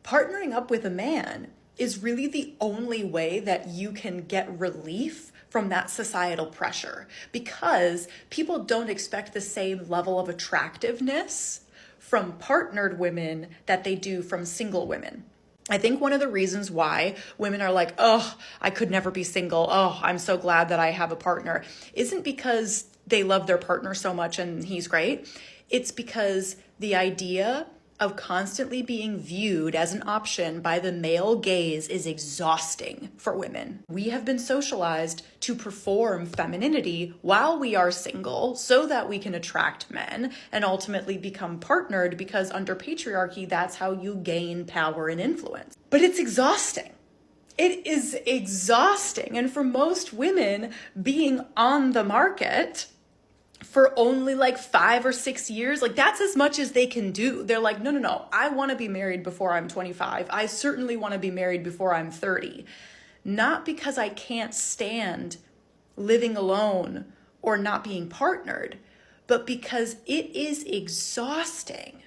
Partnering up with a man is really the only way that you can get relief from that societal pressure, because people don't expect the same level of attractiveness from partnered women that they do from single women. I think one of the reasons why women are like, oh, I could never be single. Oh, I'm so glad that I have a partner, isn't because they love their partner so much and he's great. It's because the idea of constantly being viewed as an option by the male gaze is exhausting for women. We have been socialized to perform femininity while we are single so that we can attract men and ultimately become partnered, because under patriarchy, that's how you gain power and influence. But it's exhausting. It is exhausting. And for most women, being on the market for only like 5 or 6 years, like that's as much as they can do. They're like, no, I want to be married before I'm 25. I certainly want to be married before I'm 30. Not because I can't stand living alone or not being partnered, but because it is exhausting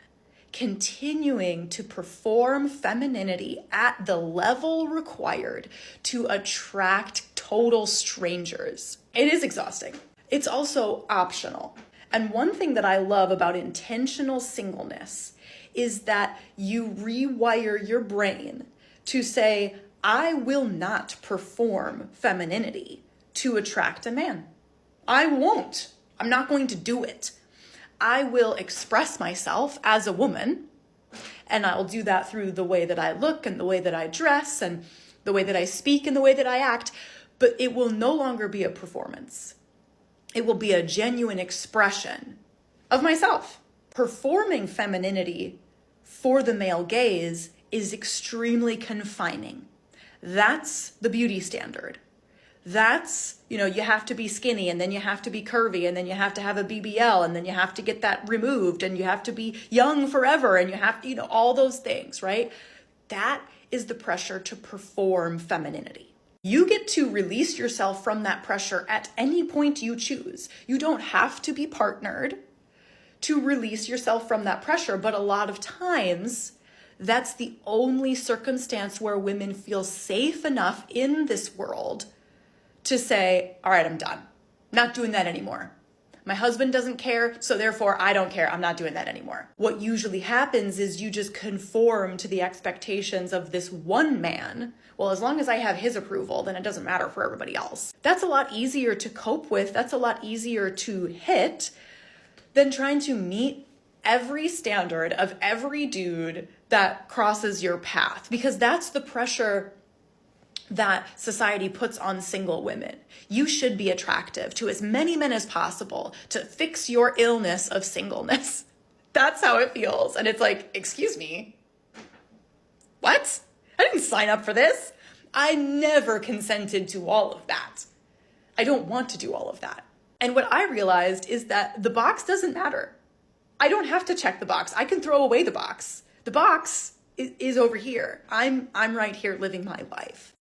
continuing to perform femininity at the level required to attract total strangers. It is exhausting. It's also optional. And one thing that I love about intentional singleness is that you rewire your brain to say, I will not perform femininity to attract a man. I won't. I'm not going to do it. I will express myself as a woman, and I'll do that through the way that I look and the way that I dress and the way that I speak and the way that I act, but it will no longer be a performance. It will be a genuine expression of myself. Performing femininity for the male gaze is extremely confining. That's the beauty standard. That's, you have to be skinny, and then you have to be curvy, and then you have to have a BBL, and then you have to get that removed, and you have to be young forever, and you have to, all those things, right? That is the pressure to perform femininity. You get to release yourself from that pressure at any point you choose. You don't have to be partnered to release yourself from that pressure, but a lot of times that's the only circumstance where women feel safe enough in this world to say, all right, I'm done. Not doing that anymore. My husband doesn't care, so therefore I don't care. I'm not doing that anymore. What usually happens is you just conform to the expectations of this one man. Well, as long as I have his approval, then it doesn't matter for everybody else. That's a lot easier to cope with. That's a lot easier to hit than trying to meet every standard of every dude that crosses your path, because that's the pressure that society puts on single women. You should be attractive to as many men as possible to fix your illness of singleness. That's how it feels. And it's like, excuse me, what? I didn't sign up for this. I never consented to all of that. I don't want to do all of that. And what I realized is that the box doesn't matter. I don't have to check the box. I can throw away the box. The box is over here. I'm right here living my life.